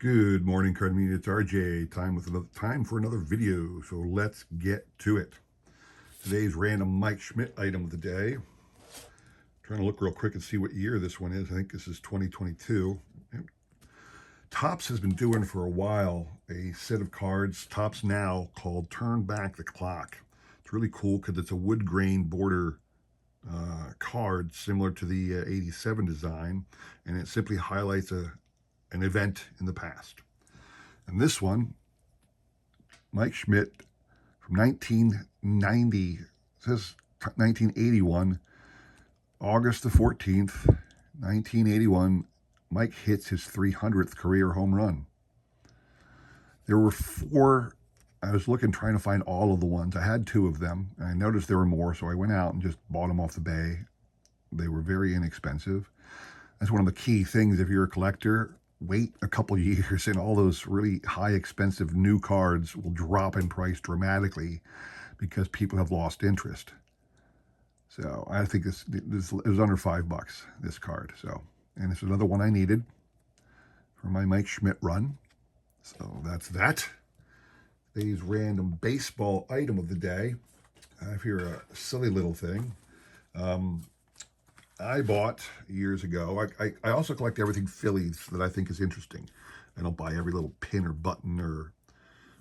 Good morning, card media. It's RJ. Time for another video. So let's get to it. Today's random Mike Schmidt item of the day. Trying to look real quick and see what year this one is. I think this is 2022. Topps has been doing for a while a set of cards, Topps Now, called Turn Back the Clock. It's really cool because it's a wood grain border card similar to the 87 design, and it simply highlights an event in the past. And this one, Mike Schmidt from 1990, says 1981, August the 14th, 1981, Mike hits his 300th career home run. There were four. I was trying to find all of the ones. I had two of them, and I noticed there were more, so I went out and just bought them off the bay. They were very inexpensive. That's one of the key things if you're a collector. Wait a couple years and all those really high expensive new cards will drop in price dramatically because people have lost interest. So I think this it was under $5, this card. So, and it's another one I needed for my Mike Schmidt run. So that's that. Today's random baseball item of the day. I have here a silly little thing. I bought years ago. I also collect everything Phillies that I think is interesting. I don't buy every little pin or button or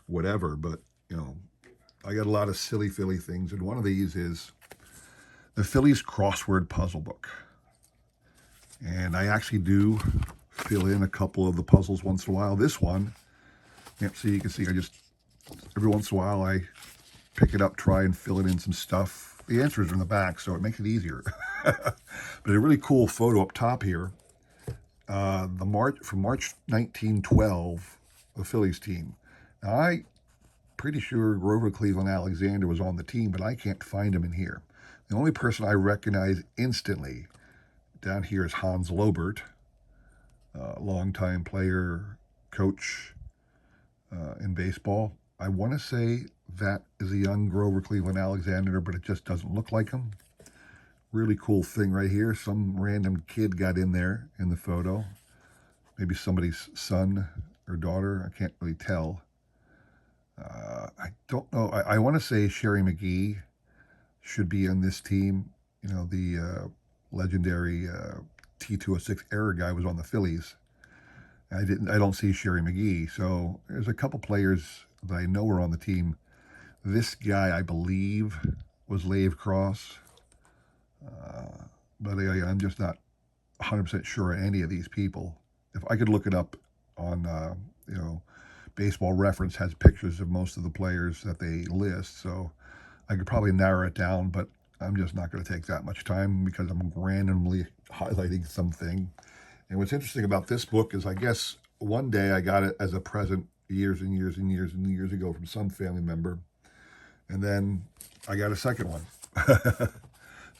whatever, but I got a lot of silly Philly things, and one of these is the Phillies crossword puzzle book. And I actually do fill in a couple of the puzzles once in a while. This one, you can see I just every once in a while I pick it up, try and fill it in some stuff. The answers are in the back, so it makes it easier. But a really cool photo up top here. From March 1912, the Phillies team. Now, I'm pretty sure Grover Cleveland Alexander was on the team, but I can't find him in here. The only person I recognize instantly down here is Hans Lobert, longtime player, coach in baseball. I want to say that is a young Grover Cleveland Alexander, but it just doesn't look like him. Really cool thing right here. Some random kid got in there in the photo. Maybe somebody's son or daughter. I can't really tell. I don't know. I want to say Sherry McGee should be on this team. The legendary T206 era guy was on the Phillies. I don't see Sherry McGee. So there's a couple players that I know are on the team. This guy, I believe, was Lave Cross. But I'm just not 100% sure on any of these people. If I could look it up on, Baseball Reference has pictures of most of the players that they list, so I could probably narrow it down, but I'm just not going to take that much time because I'm randomly highlighting something. And what's interesting about this book is I guess one day I got it as a present years and years and years and years ago from some family member, and then I got a second one.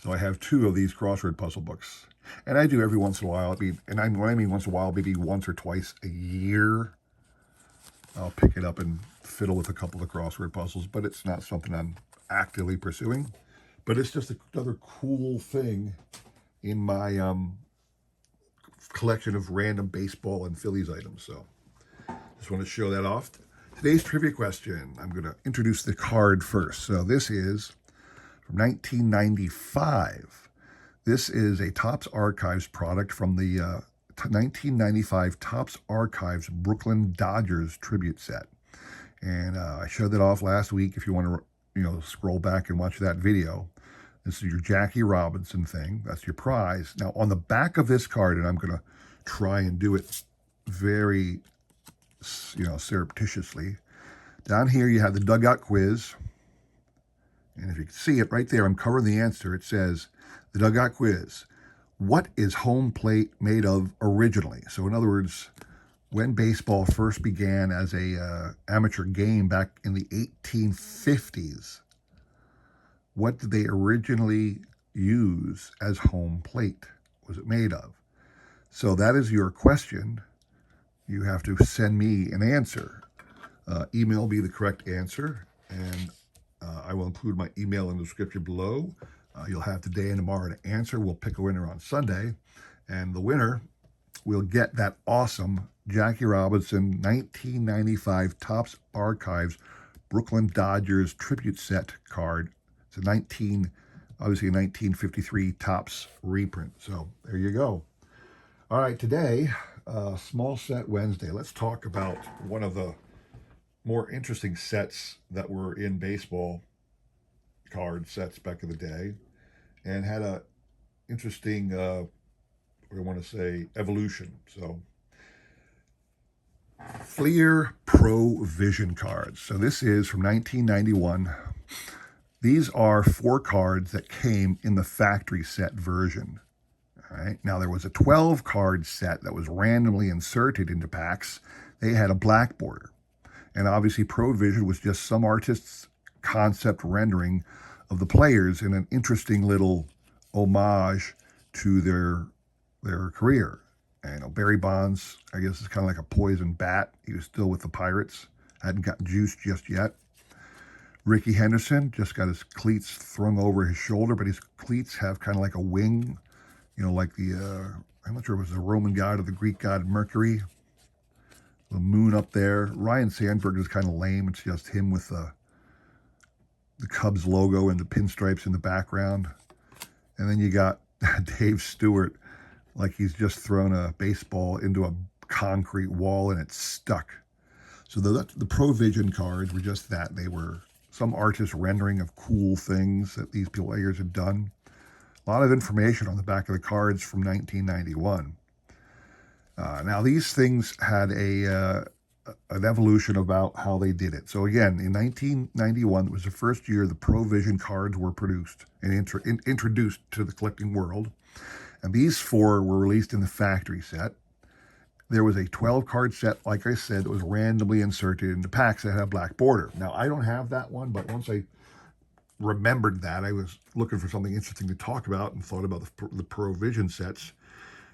So I have two of these crossword puzzle books. And I do every once in a while. When I mean once in a while, maybe once or twice a year, I'll pick it up and fiddle with a couple of crossword puzzles. But it's not something I'm actively pursuing. But it's just another cool thing in my collection of random baseball and Phillies items. So just want to show that off. Today's trivia question. I'm going to introduce the card first. So this is from 1995. This is a Topps Archives product from the 1995 Topps Archives Brooklyn Dodgers tribute set. And I showed that off last week if you want to, scroll back and watch that video. This is your Jackie Robinson thing. That's your prize. Now, on the back of this card, and I'm going to try and do it very, surreptitiously. Down here, you have the dugout quiz. And if you can see it right there, I'm covering the answer. It says, the dugout quiz. What is home plate made of originally? So in other words, when baseball first began as a amateur game back in the 1850s, what did they originally use as home plate? Was it made of? So that is your question. You have to send me an answer. Email me the correct answer, and I will include my email in the description below. You'll have today and tomorrow to answer. We'll pick a winner on Sunday. And the winner we'll get that awesome Jackie Robinson 1995 Topps Archives Brooklyn Dodgers tribute set card. It's a obviously a 1953 Topps reprint. So there you go. All right, today, Small Set Wednesday. Let's talk about one of the more interesting sets that were in baseball card sets back in the day, and had a interesting, I want to say, evolution. So, Fleer Pro Vision cards. So this is from 1991. These are 4 cards that came in the factory set version. All right. Now, there was a 12 card set that was randomly inserted into packs. They had a black border. And obviously, Pro Vision was just some artist's concept rendering of the players in an interesting little homage to their career. And Barry Bonds, I guess, is kind of like a poison bat. He was still with the Pirates, hadn't gotten juiced just yet. Ricky Henderson just got his cleats thrown over his shoulder, but his cleats have kind of like a wing, like I'm not sure if it was the Roman god or the Greek god Mercury. The moon up there. Ryan Sandberg is kind of lame. It's just him with the Cubs logo and the pinstripes in the background. And then you got Dave Stewart, like he's just thrown a baseball into a concrete wall and it's stuck. So the Pro Vision cards were just that. They were some artist rendering of cool things that these players had done. A lot of information on the back of the cards from 1991. Now, these things had an evolution about how they did it. So again, in 1991, it was the first year the Pro Vision cards were produced and introduced to the collecting world. And these 4 were released in the factory set. There was a 12-card set, like I said, that was randomly inserted into packs that had a black border. Now, I don't have that one, but once I remembered that, I was looking for something interesting to talk about and thought about the Pro Vision sets.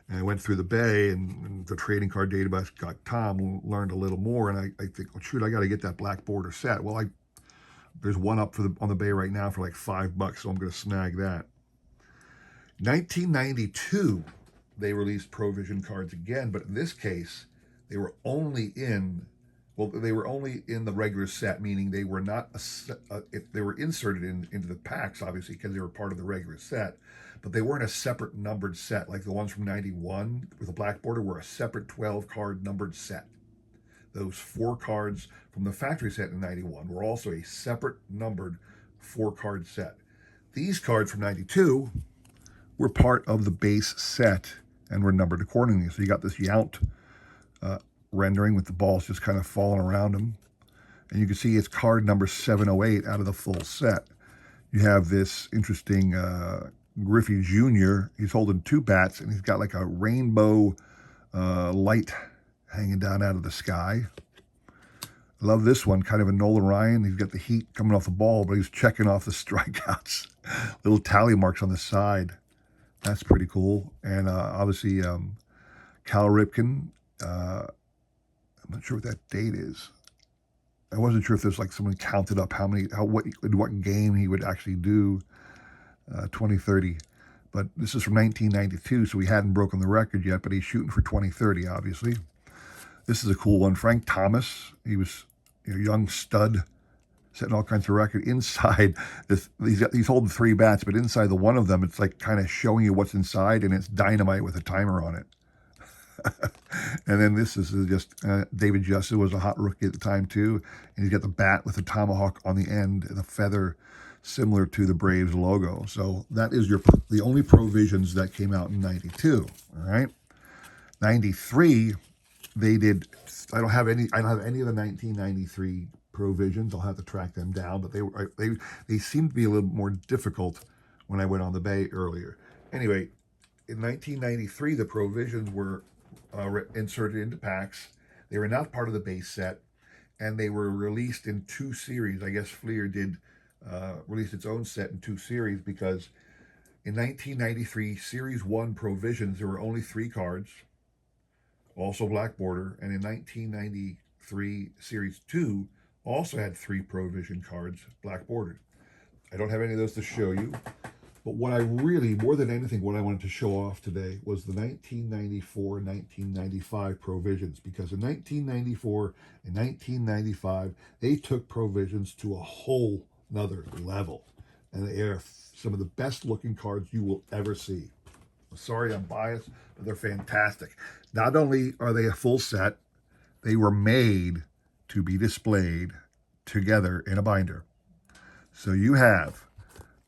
And I went through the bay and the trading card database.com, learned a little more, and I think, well, shoot, I got to get that black border set. Well, there's one up on the bay right now for like $5, so I'm going to snag that. 1992, they released Pro Vision cards again, but in this case, they were only in the regular set, meaning they were not they were inserted into the packs, obviously, because they were part of the regular set, but they weren't a separate numbered set like the ones from 91 with a black border were a separate 12-card numbered set. Those 4 cards from the factory set in 91 were also a separate numbered 4-card set. These cards from 92 were part of the base set and were numbered accordingly. So you got this Yount rendering with the balls just kind of falling around him. And you can see it's card number 708 out of the full set. You have this interesting Griffey Jr. He's holding 2 bats, and he's got like a rainbow light hanging down out of the sky. I love this one, kind of a Nolan Ryan. He's got the heat coming off the ball, but he's checking off the strikeouts. Little tally marks on the side. That's pretty cool. And obviously, Cal Ripken. I'm not sure what that date is. I wasn't sure if there's like someone counted up what game he would actually do 2030. But this is from 1992, so he hadn't broken the record yet, but he's shooting for 2030, obviously. This is a cool one. Frank Thomas, he was a young stud, setting all kinds of records. Inside, he's holding 3 bats, but inside the one of them, it's like kind of showing you what's inside, and it's dynamite with a timer on it. And then this is just David Justice was a hot rookie at the time too, and he's got the bat with the tomahawk on the end, the feather similar to the Braves logo. So that is the only Pro Visions that came out in 92. All right, 93 they did. I don't have any of the 1993 Pro Visions. I'll have to track them down, but they seemed to be a little more difficult when I went on the bay earlier. Anyway, in 1993 the Pro Visions were inserted into packs. They were not part of the base set, and they were released in 2 series. I guess Fleer did release its own set in 2 series, because in 1993 Series 1 Pro Visions there were only 3 cards, also black border, and in 1993 Series 2 also had 3 Pro Vision cards, black bordered. I don't have any of those to show you. But what I really, more than anything, what I wanted to show off today was the 1994 and 1995 provisions, because in 1994 and 1995, they took provisions to a whole nother level. And they are some of the best looking cards you will ever see. Sorry, I'm biased, but they're fantastic. Not only are they a full set, they were made to be displayed together in a binder. So you have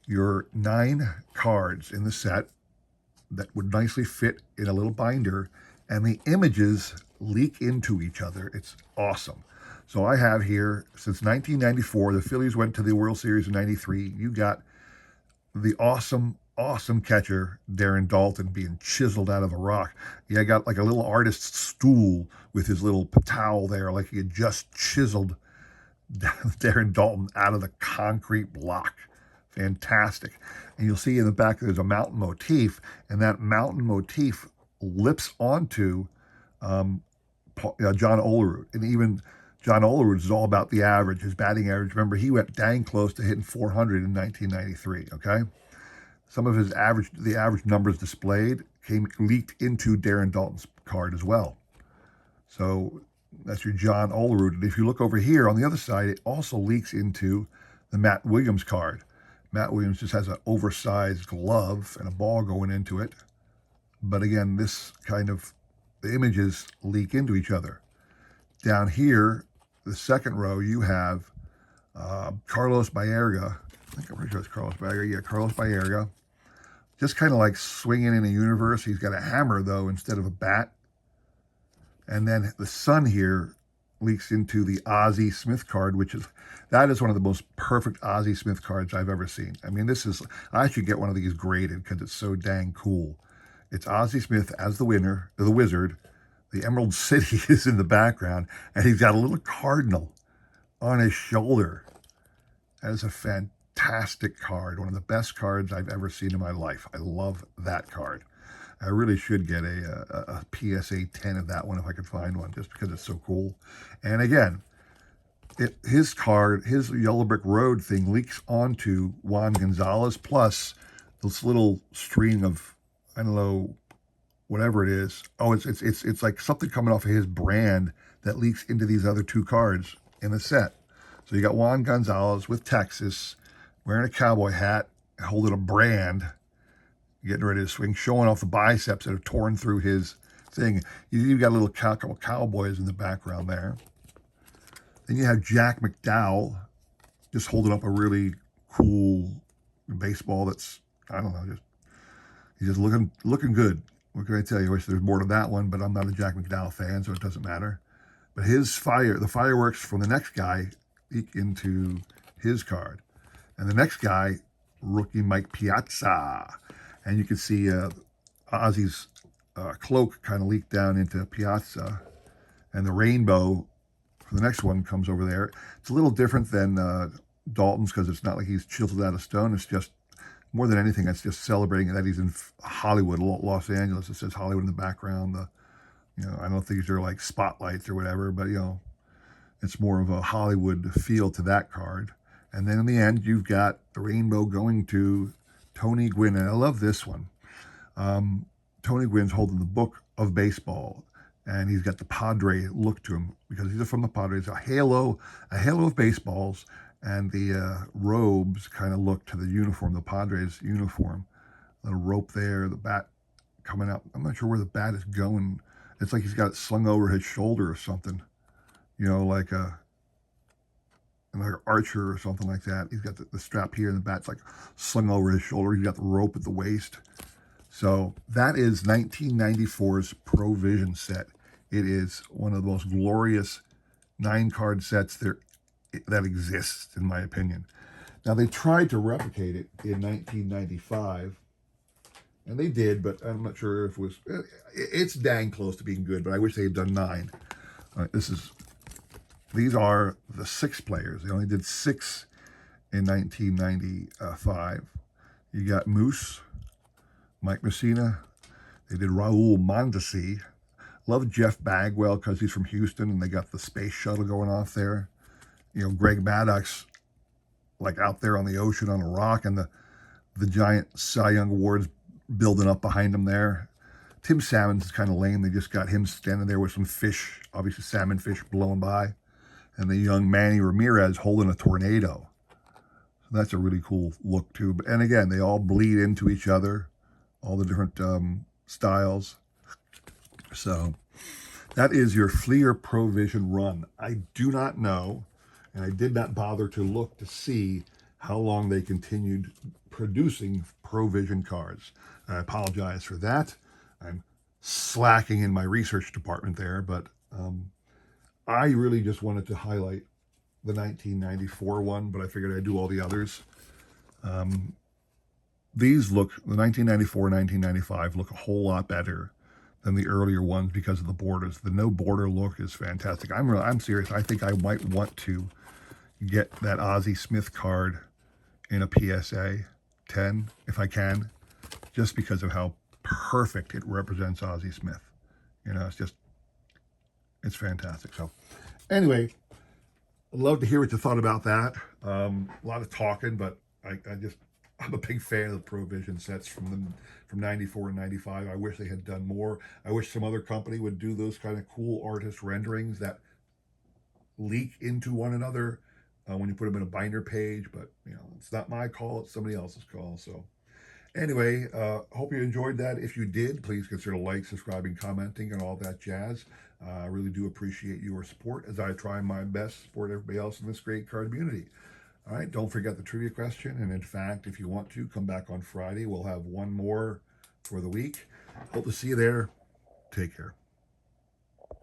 your 9 cards in the set that would nicely fit in a little binder, and the images leak into each other. It's awesome. So I have here, since 1994, the Phillies went to the World Series in 93. You got the awesome catcher, Darren Daulton, being chiseled out of a rock. Yeah, I got like a little artist's stool with his little towel there, like he had just chiseled Darren Daulton out of the concrete block. Fantastic. And you'll see in the back there's a mountain motif, and that mountain motif lips onto John Olerud. And even John Olerud is all about the average, his batting average. Remember, he went dang close to hitting 400 in 1993, okay? Some of his the average numbers displayed leaked into Darren Daulton's card as well. So that's your John Olerud. And if you look over here on the other side, it also leaks into the Matt Williams card. Matt Williams just has an oversized glove and a ball going into it. But again, this kind of, the images leak into each other. Down here, the second row, you have Carlos Baerga. I think I'm pretty sure it's Carlos Baerga. Yeah, Carlos Baerga. Just kind of like swinging in a universe. He's got a hammer, though, instead of a bat. And then the sun here leaks into the Ozzie Smith card, that is one of the most perfect Ozzie Smith cards I've ever seen. I mean, I should get one of these graded because it's so dang cool. It's Ozzie Smith as the wizard. The Emerald City is in the background, and he's got a little cardinal on his shoulder. That is a fantastic card, one of the best cards I've ever seen in my life. I love that card. I really should get a PSA 10 of that one if I could find one, just because it's so cool. And again, his card, his Yellow Brick Road thing leaks onto Juan Gonzalez, plus this little string of, I don't know, whatever it is. Oh, it's like something coming off of his brand that leaks into these other 2 cards in the set. So you got Juan Gonzalez with Texas, wearing a cowboy hat, holding a brand, getting ready to swing, showing off the biceps that are torn through his thing. You've got a little couple cowboys in the background there. Then you have Jack McDowell just holding up a really cool baseball that's, I don't know, he's just looking good. What can I tell you? I wish there's more to that one, but I'm not a Jack McDowell fan, so it doesn't matter. But the fireworks from the next guy leak into his card. And the next guy, rookie Mike Piazza. And you can see Ozzie's cloak kind of leaked down into Piazza. And the rainbow for the next one comes over there. It's a little different than Daulton's because it's not like he's chiseled out of stone. It's just, more than anything, it's just celebrating that he's in Hollywood, Los Angeles. It says Hollywood in the background. I don't think these are like spotlights or whatever, but, it's more of a Hollywood feel to that card. And then in the end, you've got the rainbow going to Tony Gwynn. And I love this one. Tony Gwynn's holding the book of baseball, and he's got the Padre look to him because he's from the Padres. A halo of baseballs, and the robes kind of look to the uniform, the Padres uniform. A little rope there, the bat coming out. I'm not sure where the bat is going. It's like he's got it slung over his shoulder or something, like an archer or something like that. He's got the strap here, and the bat's like slung over his shoulder. He's got the rope at the waist. So that is 1994's Provision set. It is one of the most glorious 9-card sets that exists, in my opinion. Now, they tried to replicate it in 1995, and they did, but I'm not sure if it was... It's dang close to being good, but I wish they had done 9. These are the 6 players. They only did 6 in 1995. You got Moose, Mike Mussina. They did Raul Mondesi. Love Jeff Bagwell because he's from Houston, and they got the space shuttle going off there. Greg Maddox, like out there on the ocean on a rock, and the giant Cy Young awards building up behind him there. Tim Salmon's is kind of lame. They just got him standing there with some fish, obviously salmon fish blowing by, and the young Manny Ramirez holding a tornado. So that's a really cool look too. And again, they all bleed into each other, all the different styles. So that is your Fleer Provision run. I do not know, and I did not bother to look to see how long they continued producing Provision cards. I apologize for that. I'm slacking in my research department there, but I really just wanted to highlight the 1994 one, but I figured I'd do all the others. These look, the 1994, 1995 look a whole lot better than the earlier ones because of the borders. The no border look is fantastic. I'm serious. I think I might want to get that Ozzie Smith card in a PSA 10 if I can, just because of how perfect it represents Ozzie Smith. You know, it's fantastic. So anyway, I'd love to hear what you thought about that. A lot of talking, but I'm a big fan of the Provision sets from 94 and 95. I wish they had done more. I wish some other company would do those kind of cool artist renderings that leak into one another when you put them in a binder page. But, you know, it's not my call. It's somebody else's call. So anyway, hope you enjoyed that. If you did, please consider liking, subscribing, commenting, and all that jazz. I really do appreciate your support as I try my best to support everybody else in this great card community. All right, don't forget the trivia question. And in fact, if you want to, come back on Friday. We'll have one more for the week. Hope to see you there. Take care.